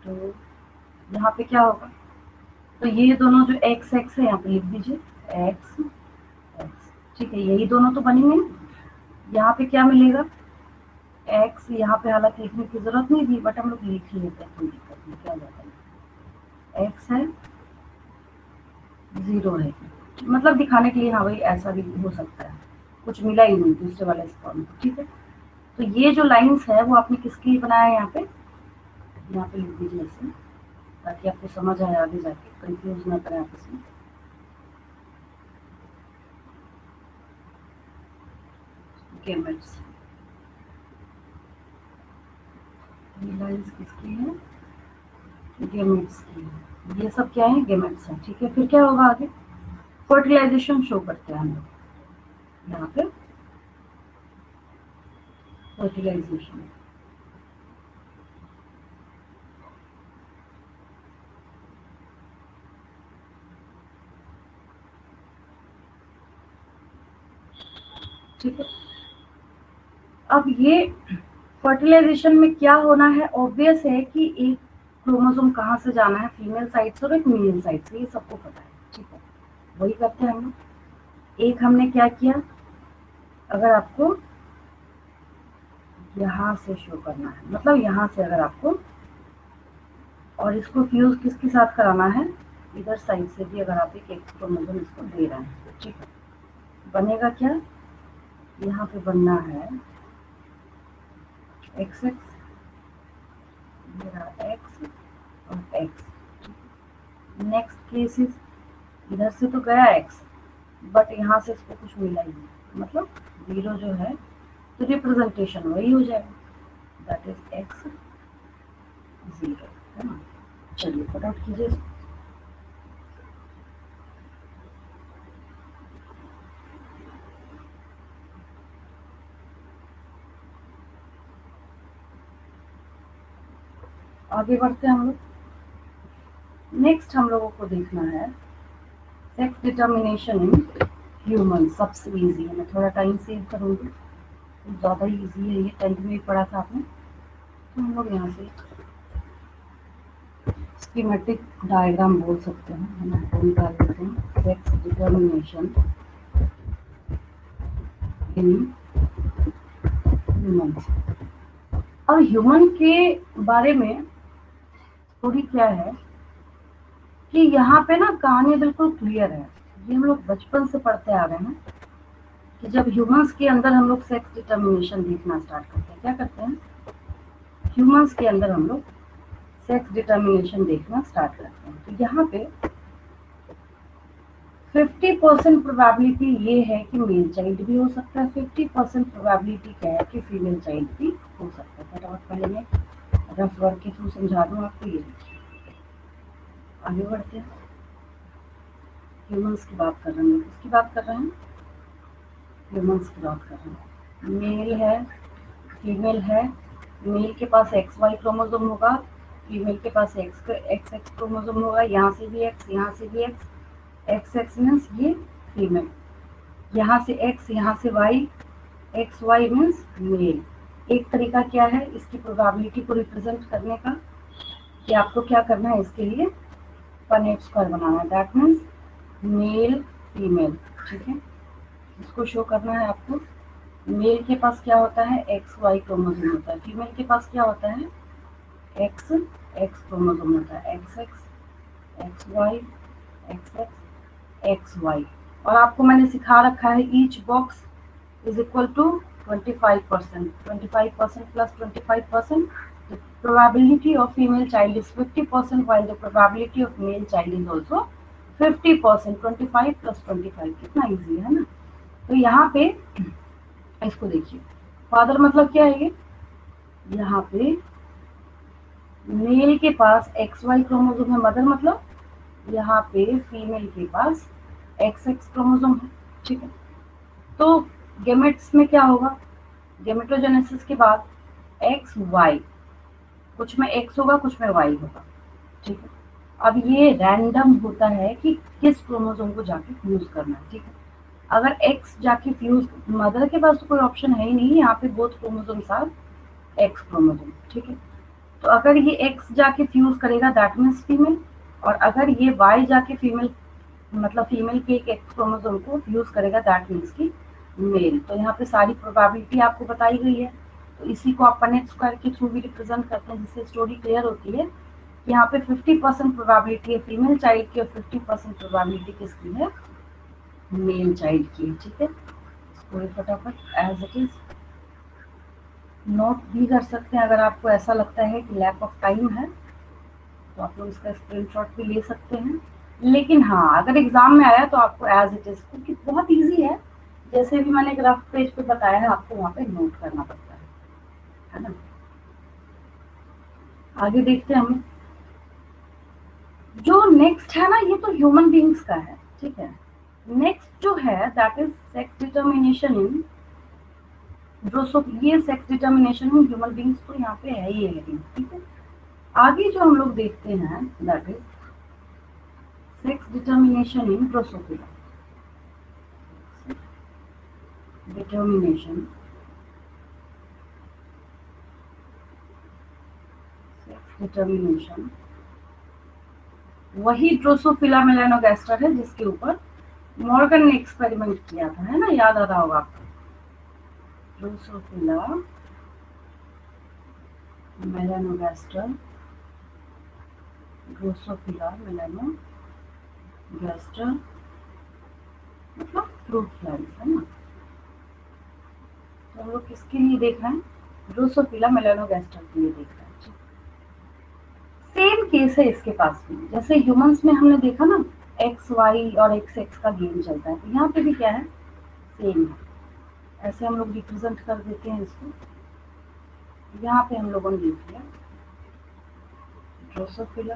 [SPEAKER 1] तो यहाँ पे क्या होगा, तो ये दोनों जो एक्स एक्स है यहाँ पे लिख दीजिए, एक्स एक्स, ठीक है, यही दोनों तो बनेंगे। यहाँ पे क्या मिलेगा, एक्स, यहाँ पे हालांकि लिखने की जरूरत नहीं थी, बट हम लोग लिख ही लेते हैं, कोई दिक्कत नहीं, क्या जाता है, एक्स है 0 है, मतलब दिखाने के लिए, हाँ भाई ऐसा भी हो सकता है, कुछ मिला ही नहीं दूसरे वाले स्पॉन को, ठीक है। तो ये जो लाइंस है वो आपने किसके लिए बनाया है, यहाँ पे लिख दीजिए ऐसे, ताकि आपको समझ आए, आगे जाके कंफ्यूज ना करें आप इसमें। गेमेट्स, ये लाइंस किसकी है, गेमेट्स की है, ये सब क्या है, गेमेट्स है, ठीक है। फिर क्या होगा आगे, फर्टिलाइजेशन शो करते हैं हम लोग यहाँ पे, फर्टिलाइजेशन, ठीक है। अब ये फर्टिलाइजेशन में क्या होना है, ऑब्वियस है कि एक क्रोमोसोम कहाँ से जाना है, फीमेल साइड से और एक मेल साइड से, ये सबको पता है, ठीक है। वही करते हैं हम लोग। एक हमने क्या किया, अगर आपको यहाँ से शो करना है, मतलब यहाँ से अगर आपको, और इसको फ्यूज किसके साथ कराना है, इधर साइड से भी अगर आप एक एक्स क्रोमोसोम इसको दे रहे हैं, ठीक है। बनेगा क्या, यहाँ पे बनना है एक्स एक्स, एक्स और एक्स। नेक्स्ट केसेस, इधर से तो गया एक्स, बट यहाँ से इसको कुछ मिला ही नहीं, मतलब जीरो जो है, तो रिप्रेजेंटेशन वही हो जाएगा, दैट इज एक्स जीरो, है ना। चलिए फटाफट कीजिए। आगे बढ़ते हैं हम लोग। नेक्स्ट हम लोगों को देखना है सेक्स डिटर्मिनेशन इन ह्यूमन। सबसे इजी है, मैं थोड़ा टाइम सेव करूँगी, ज़्यादा इजी है ये, 10th में भी पढ़ा था आपने। तो हम लोग यहाँ से स्कीमेटिक डायग्राम बोल सकते हैं, हम आपको निकाल देते हैं। Sex determination in human. अब ह्यूमन के बारे में थोड़ी क्या है कि यहाँ पे ना कहानी बिल्कुल क्लियर है, ये हम लोग बचपन से पढ़ते आ रहे हैं कि जब ह्यूमंस के अंदर हम लोग सेक्स डिटर्मिनेशन देखना स्टार्ट करते हैं, क्या करते हैं, ह्यूमंस के अंदर हम लोग सेक्स डिटर्मिनेशन देखना स्टार्ट करते हैं। तो यहाँ पे 50% प्रोबेबिलिटी ये है कि मेल चाइल्ड भी हो सकता है, 50% प्रोबेबिलिटी क्या है कि फीमेल चाइल्ड भी हो सकता है। फटाफट पहले मैं रफ वर्क के थ्रू समझा दूँ आपको, ये आगे बढ़ते हैं। ह्यूमंस की बात कर रहे हैं, किसकी बात कर रहे हैं, ह्यूमंस की बात कर रहे हैं। मेल है, फीमेल है, मेल के पास एक्स वाई क्रोमोसोम होगा, फीमेल के पास एक्स एक्स क्रोमोसोम होगा, यहाँ से भी एक्स, यहाँ से भी एक्स, एक्स एक्स मीन्स ये फीमेल, यहाँ से एक्स, यहाँ से Y, X Y means male. एक तरीका क्या है इसकी प्रोबेबिलिटी को रिप्रेजेंट करने का, कि आपको क्या करना है, इसके लिए पनेट स्क्वायर बनाना है, दैट मीन्स मेल फीमेल, ठीक है। इसको शो करना है आपको। मेल के पास क्या होता है, एक्स वाई क्रोमोसोम होता है, फीमेल के पास क्या होता है, एक्स एक्स क्रोमोसोम होता है, X X X Y, X X X Y. और आपको मैंने सिखा रखा है each box is equal to 25%, 25% plus 25%, the probability of female child is 50% while the probability of male child is also 50%, 25 plus 25, कितना easy है ना। तो यहाँ पे इसको देखिए, फादर मतलब क्या है, ये यहाँ पे मेल के पास एक्स वाई क्रोमोसोम है, मदर मतलब यहाँ पे फीमेल के पास एक्स एक्स क्रोमोसोम है, ठीक है। तो गेमेट्स में क्या होगा, गेमेटोजेनेसिस के बाद एक्स वाई, कुछ में एक्स होगा कुछ में वाई होगा, ठीक है। अब ये रैंडम होता है कि किस क्रोमोसोम को जाके फ्यूज करना है, ठीक है। अगर एक्स जाके फ्यूज, मदर के पास तो कोई ऑप्शन है ही नहीं, यहाँ पे both chromosomes are X chromosome, ठीक है। तो अगर ये एक्स जाके फ्यूज करेगा दैट मीन्स फीमेल, और अगर ये वाई जाके फीमेल, मतलब फीमेल के एक एक्स क्रोमोसोम को फ्यूज करेगा दैट मीन्स की मेल। तो यहाँ पे सारी प्रोबेबिलिटी आपको बताई गई है, तो इसी को आप पनेट स्क्वायर के थ्रू भी रिप्रेजेंट करते हैं, जिससे स्टोरी क्लियर होती है। यहाँ पे 50% प्रोबेबिलिटी है फीमेल चाइल्ड की और 50% प्रोबेबिलिटी किसकी है, मेल चाइल्ड की, ठीक है। इसको फटाफट एज इट इज नोट भी कर सकते हैं, अगर आपको ऐसा लगता है कि लैक ऑफ टाइम है तो आप लोग इसका स्क्रीनशॉट भी ले सकते हैं। लेकिन हाँ, अगर एग्जाम में आया तो आपको एज इट इज, क्योंकि बहुत इजी है, जैसे भी मैंने ग्राफ पेज पे बताया है आपको वहाँ पे नोट करना पड़ता है ना। आगे देखते हैं हम, जो नेक्स्ट है ना, ये तो ह्यूमन बींग्स का है, ठीक है। नेक्स्ट जो है that is sex determination in ये sex determination in human beings तो यहाँ पे है ही है, लेकिन ठीक है। आगे जो हम लोग देखते हैं that is sex determination in Drosophila. Determination determination वही ड्रोसोफिला मेलानोगास्टर है जिसके ऊपर मॉर्गन ने एक्सपेरिमेंट किया था, है ना, याद आ रहा होगा आपको। ड्रोसोफिला मेलानोगास्टर, ड्रोसोफिला मेलानोगास्टर मतलब फ्रूट फ्लाइज, है ना। तो हम लोग किसके लिए देख रहे हैं? ड्रोसोफिला मेलानोगास्टर के लिए देख रहे हैं। सेम केस है इसके पास भी, जैसे ह्यूमंस में हमने देखा ना एक्स वाई और एक्स एक्स का गेम चलता है, तो यहाँ पे भी क्या है, सेम है। ऐसे हम लोग रिप्रेजेंट कर देते हैं इसको। यहाँ पे हम लोगों ने लिख लिया ड्रोसोफिला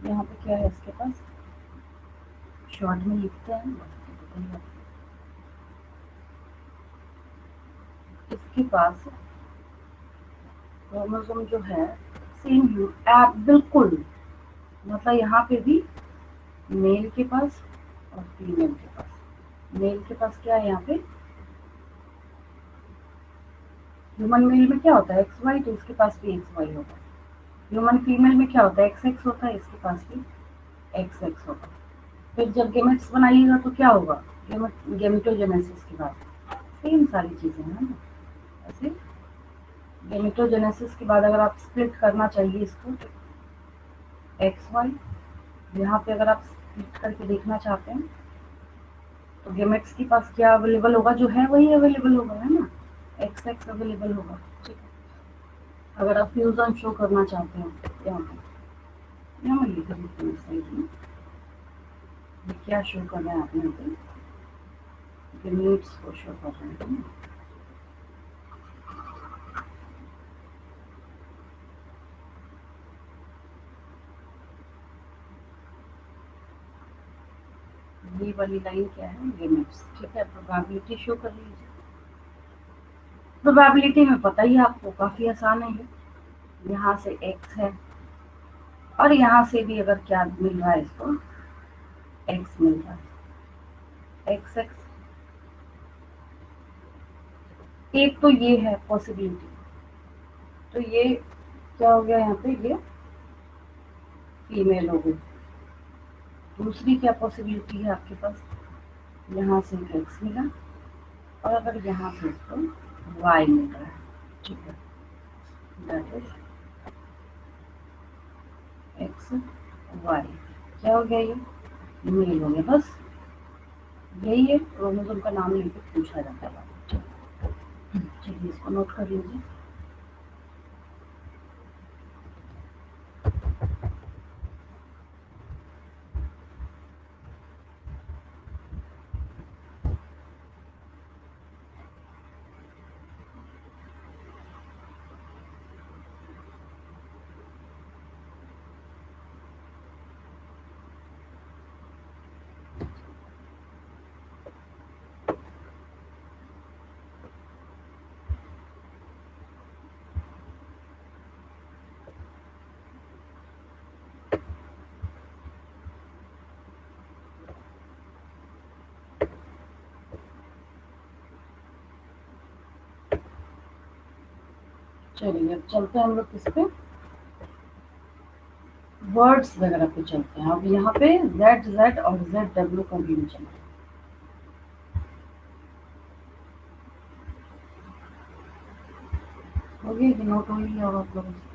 [SPEAKER 1] यहाँ पे क्या है इसके पास, शॉर्ट में लिखते हैं। इसके पास क्रोमोसोम जो है सेम बिल्कुल, मतलब यहाँ पे भी मेल के पास और फीमेल के पास। मेल के पास क्या है यहाँ पे, ह्यूमन मेल में क्या होता है एक्स वाई, तो इसके पास भी एक्स वाई होता है। ह्यूमन फीमेल में क्या होता है एक्स एक्स होता है, इसके पास भी एक्स एक्स होता है। फिर जब गेमेट्स बनाइएगा तो क्या होगा, गेमेटोजेनेसिस के बाद सेम सारी चीजें हैं ना। ऐसे गेमेटोजेनेसिस के बाद अगर आप स्प्लिट करना चाहिए इसको एक्स वाई, यहाँ पे अगर आप स्प्लिट करके देखना चाहते हैं तो गेमेट्स के पास क्या अवेलेबल होगा, जो है वही अवेलेबल होगा, है ना, एक्स एक्स अवेलेबल होगा। ठीक है, अगर आप फ्यूजन शो करना चाहते हैं यहाँ मैं लिख देती हूँ साइड में, ये क्या शो कर रहे हैं आप यहाँ पे, गेमेट्स को शो कर रहे हैं। ये वाली लाइन क्या है, गेमेट्स। ठीक है, प्रोबेबिलिटी शो कर लीजिए। प्रोबेबिलिटी में पता ही आपको काफी आसान है, यहाँ से x है और यहाँ से भी अगर क्या मिल रहा है इसको x मिल रहा है, x x। एक तो ये है पॉसिबिलिटी, तो ये क्या हो गया यहाँ पे, ये फीमेल हो गई। दूसरी क्या पॉसिबिलिटी है आपके पास, यहाँ से x मिला और अगर यहाँ से इसको y मिल रहा है। ठीक है, दैट इज एक्स वाई, क्या हो गया, ये मेल हो गया। बस यही है, क्रोमोसोम का नाम लेके पूछा जाता है। चलिए इसको नोट कर लीजिए। चलिए अब चलते हैं हम लोग किस पे, वर्ड्स वगैरह पे चलते हैं। अब यहाँ पे जेड जेड और जेड डब्ल्यू का गेम चलता है। हो गया कि नोट हो गया होगा आप लोगों से।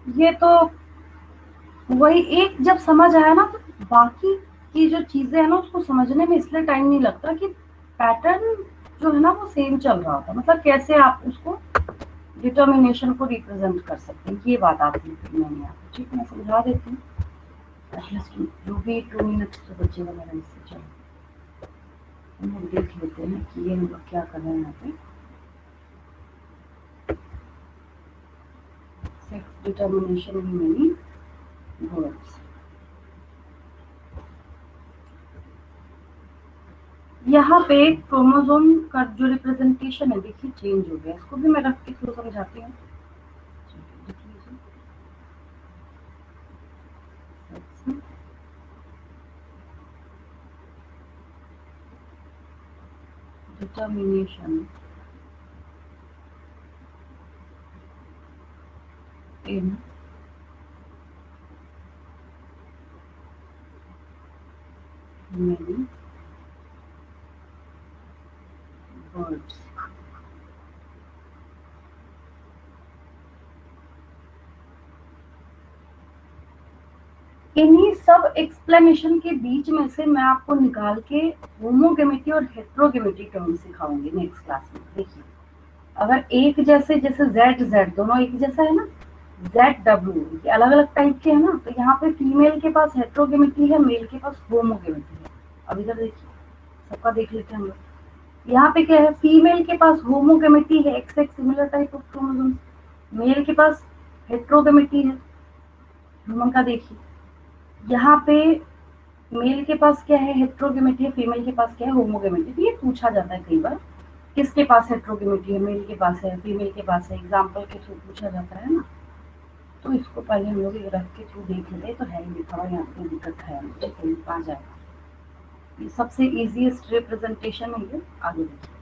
[SPEAKER 1] ये तो वही एक जब समझ आया ना, तो बाकी की जो चीजें है ना उसको समझने में इसलिए टाइम नहीं लगता कि पैटर्न जो है ना वो सेम चल रहा होता, मतलब कैसे आप उसको डिटर्मिनेशन को रिप्रेजेंट कर सकते हैं। ये बात आती है मैंने यहाँ पे, ठीक है, मैं समझा देती हूँ। एटलीस्ट जो भी 2 मिनट्स तो बच्चे वगैरह इससे, चलो हम लोग देख लेते हैं कि ये हम लोग क्या कर रहे हैं यहाँ पे। Sex determination in many words. यहाँ पे क्रोमोसोम का जो रिप्रेजेंटेशन है देखिए चेंज हो गया, इसको भी मैं रख के थोड़ा समझाती हूँ। Determination in many words। इन्हीं सब एक्सप्लेनेशन के बीच में से मैं आपको निकाल के होमोगेमिटी और हेट्रोगेमिटी टर्म सिखाऊंगी नेक्स्ट क्लास में। देखिए अगर एक जैसे जैसे जेड जेड दोनों एक जैसा है ना, जेड डब्ल्यू ये अलग अलग टाइप के है ना, तो यहाँ पे फीमेल के पास हेट्रोगेमिटी है, मेल के पास होमोगेमिटी है। अब इधर देखिए सबका देख लेते हैं हम लोग। यहाँ पे क्या है, फीमेल के पास होमोगेमिटी है, X X similar type of chromosome. Male के पास हेट्रोगेमिटी है, ह्यूमन का देखिए। यहाँ पे मेल के पास क्या है, हेट्रोगेमिटी है, फीमेल के पास क्या है, होमोगेमिटी। तो ये पूछा जाता है कई बार, किसके पास हेट्रोगेमिटी है, मेल के पास है, फीमेल के पास है, एग्जाम्पल के थ्रू पूछा जाता है ना। तो इसको पहले हम लोग रख के थ्रू देख लेते, तो है ही लिखा हुआ, यहाँ पे दिक्कत है मुझे कहाँ जाएगा। ये सबसे इजीएस्ट रिप्रेजेंटेशन है ये, आगे देखिए।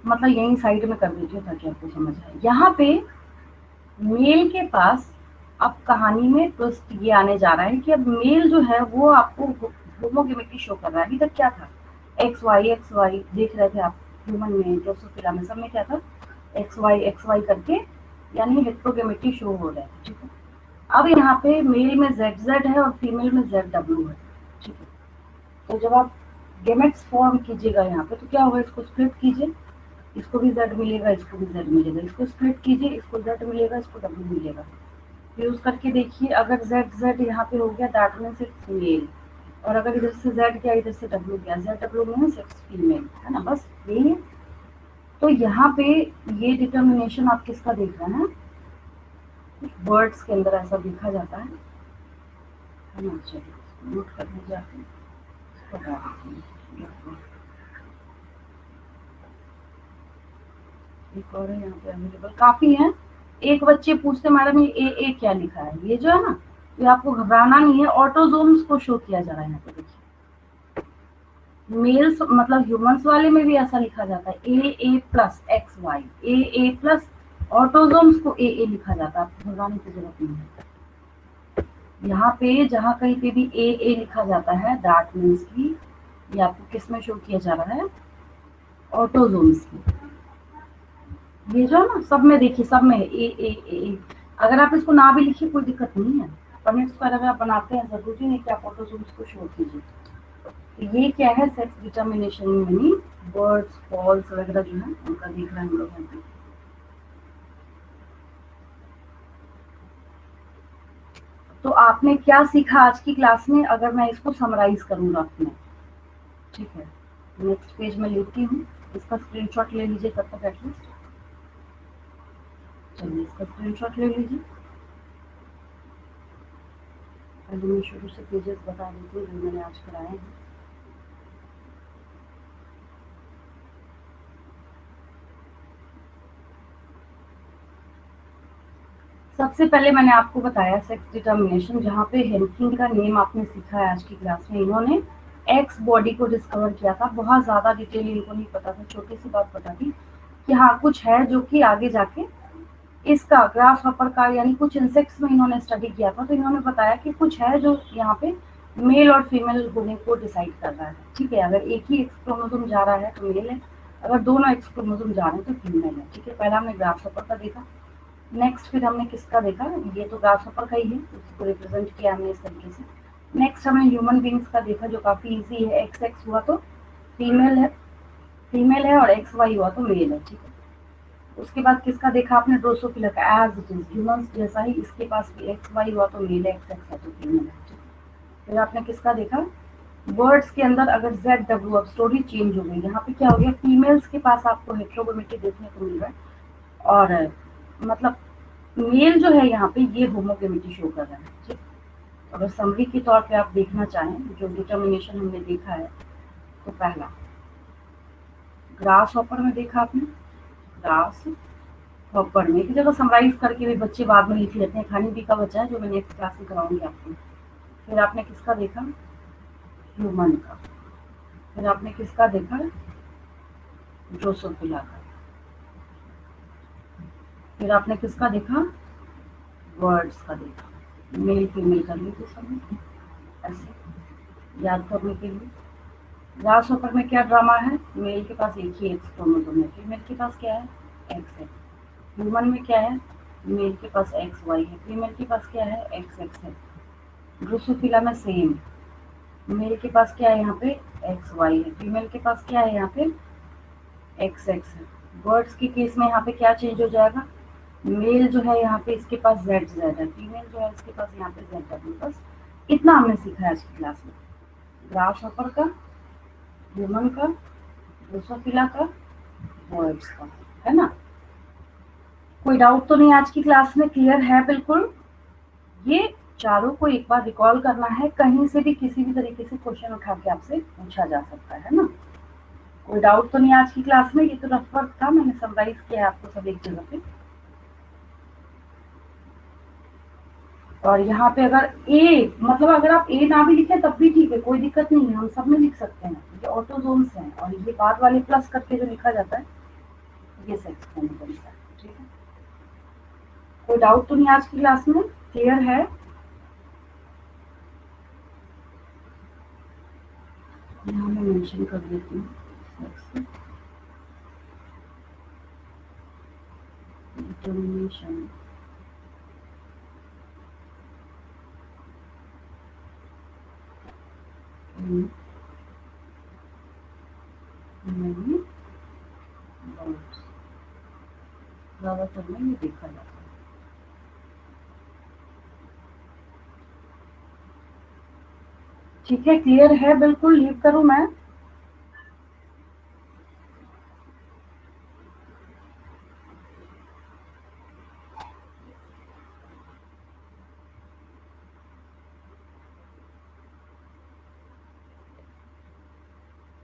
[SPEAKER 1] मतलब यही साइड में कर दीजिए ताकि आपको समझ आए। यहाँ पे मेल के पास अब कहानी में ट्विस्ट ये आने जा रहा है कि अब मेल जो है वो आपको होमोगेमिटी शो कर रहा है। अभी तक क्या था, एक्स वाई देख रहे थे आप, ह्यूमन में ड्रोसोफिला में सब में क्या था, एक्स वाई करके, यानी हेट्रोगेमिटी शो हो रहा है, ठीक है। अब यहाँ पे मेल में जेड जेड है और फीमेल में जेड डब्ल्यू है, ठीक है। तो जब आप गेमेट्स फॉर्म कीजिएगा यहाँ पे तो क्या होगा, इसको स्प्लिट कीजिए, इसको भी जेड मिलेगा, इसको भी जेड मिलेगा, इसको स्प्लिट कीजिए, इसको जेड मिलेगा, इसको डब्ल्यू मिलेगा। यूज करके देखिए, अगर जेड जेड यहाँ पे हो गया दैट मीन्स इट्स मेल, और अगर इधर से जेड गया इधर से डब्ल्यू गया, Z W means it's female, है ना, बस यही है। तो यहाँ पे ये डिटर्मिनेशन आप किसका देख रहे हैं, वर्ड्स के अंदर ऐसा देखा जाता है ना। चलिए नोट कर लीजिए आप, एक और है यहाँ पे अवेलेबल, काफी है। एक बच्चे पूछते मैडम ये ए क्या लिखा है, ये जो है ना, ये आपको घबराना नहीं है, ऑटोजोम्स को शो किया जा रहा है यहाँ पे। देखिए मेल्स मतलब ह्यूमंस वाले में भी ऐसा लिखा जाता है, ए प्लस एक्स वाई, ए प्लस, ऑटोजोम्स को ए लिखा जाता है, आपको घबराने की जरूरत नहीं है। यहाँ पे जहाँ कहीं पे भी ए लिखा जाता है दैट मीन्स की ये आपको किस में शो किया जा रहा है, ऑटोजोम्स की। ये जो है ना सब में देखिए, सब में ए। अगर आप इसको ना भी लिखिए कोई दिक्कत नहीं है, पॉइंट्स पर अगर आप बनाते हैं जरूरी नहीं कि आप ऑटोजोम्स को शो कीजिए। तो ये क्या है, सेक्स डिटर्मिनेशन यानी बर्ड्स फॉल्स वगैरह जो है उनका देख रहे हैं हम लोग यहाँ पे। तो आपने क्या सीखा आज की क्लास में, अगर मैं इसको समराइज करूँ रफ में, ठीक है। नेक्स्ट पेज में लिखती हूँ, इसका स्क्रीनशॉट ले लीजिए तब तक एटलीस्ट। चलिए इसका स्क्रीनशॉट ले लीजिए। पहले मैं शुरू से पेजेस बता देती हूँ जो मैंने आज कराए हैं। सबसे पहले मैंने आपको बताया सेक्स डिटर्मिनेशन, जहाँ पे हेनकिन का नेम आपने सीखा है आज की क्लास में। इन्होंने एक्स बॉडी को डिस्कवर किया था, बहुत ज़्यादा डिटेल इनको नहीं पता था, छोटी सी बात पता थी कि हाँ कुछ है जो कि आगे जाके इसका ग्रास हॉपर का यानी कुछ इंसेक्ट्स में इन्होंने स्टडी किया था। तो इन्होंने बताया कि कुछ है जो यहाँ पे मेल और फीमेल होने को डिसाइड कर रहा है, ठीक है। अगर एक ही एक्स क्रोमोसोम जा रहा है तो मेल है, अगर दोनों एक्स क्रोमोसोम जा रहे हैं तो फीमेल है, ठीक है। पहला हमने ग्रास हॉपर का देखा, नेक्स्ट फिर हमने किसका देखा, ये तो ग्रास हॉपर का ही है, उसको रिप्रेजेंट किया हमने इस तरीके से। नेक्स्ट हमने ह्यूमन बींग्स का देखा जो काफ़ी इजी है, एक्स एक्स हुआ तो फीमेल है, फीमेल है, और एक्स वाई हुआ तो मेल है, ठीक है। उसके बाद किसका देखा आपने, ड्रोसोफिला का, एज इट इज ह्यूमंस जैसा ही इसके पास भी एक्स वाई हुआ तो मेल, एक्स एक्स है तो फीमेल है। फिर आपने किसका देखा, वर्ड्स के अंदर अगर जेड डब्ल्यू, अब स्टोरी चेंज हो गई, यहाँ पे क्या हो गया, फीमेल्स के पास आपको हेट्रोगोनिटी देखने को मिल रहा है, और मतलब मेल जो है यहाँ पे ये होमोगेमिटी शो कर रहा है। ठीक, अगर समरी के तौर पे आप देखना चाहें जो डिटर्मिनेशन हमने देखा है, तो पहला ग्रास हॉपर में देखा आपने, ग्रास हॉपर में, एक जगह समराइज करके भी बच्चे बाद में लिख लेते हैं, खानी बी का बच्चा है जो मैं नेक्स्ट क्लास में कराऊंगी आपको। फिर आपने किसका देखा, ह्यूमन का। फिर आपने किसका देखा, ड्रोसोफिला का। फिर आपने किसका देखा, वर्ड्स का देखा, मेल फीमेल कर लीजिए सब ऐसे याद करने के लिए। ग्रास हॉपर में क्या ड्रामा है, मेल के पास एक ही एक्स क्रोमोसोम है, फीमेल के पास क्या है, एक्स है। ह्यूमन में क्या है, मेल के पास एक्स वाई है, फीमेल के पास क्या है, एक्स एक्स है। ड्रोसोफिला में सेम, मेल के पास क्या है यहाँ पे, एक्स वाई है, फीमेल के पास क्या है यहाँ पे, एक्स एक्स है। वर्ड्स के केस में यहाँ पे क्या चेंज हो जाएगा, मेल जो है यहाँ पे इसके पास जेड जेड है, फीमेल जो है इसके पास यहाँ पे जेड डब्ल्यू। बस इतना हमने सीखा है आज की क्लास में, ग्रास हॉपर का, ह्यूमन का, ड्रोसोफिला का, वर्ड्स का, है ना। कोई डाउट तो नहीं आज की क्लास में, क्लियर है बिल्कुल। ये चारों को एक बार रिकॉल करना है, कहीं से भी किसी भी तरीके से क्वेश्चन उठा के आपसे पूछा जा सकता है ना। कोई डाउट तो नहीं आज की क्लास में, ये तो रफ वर्क था, मैंने समराइज किया है आपको सब एक जगह पे। और यहाँ पे अगर ए, मतलब अगर आप ए ना भी लिखें तब भी ठीक है, कोई दिक्कत नहीं है, हम सब में लिख सकते हैं, ये ऑटोजोम्स हैं, और ये बाद वाले प्लस करके जो लिखा जाता है ये सेक्स क्रोमोसोम्स है। ठीक है, कोई डाउट तो नहीं आज की क्लास में, क्लियर है। यहाँ मैं मेंशन कर देती हूँ डिटर्मिनेशन। ज्यादातर में ये देखा जाता है। ठीक है, क्लियर है बिल्कुल, लीव करूँ मैं।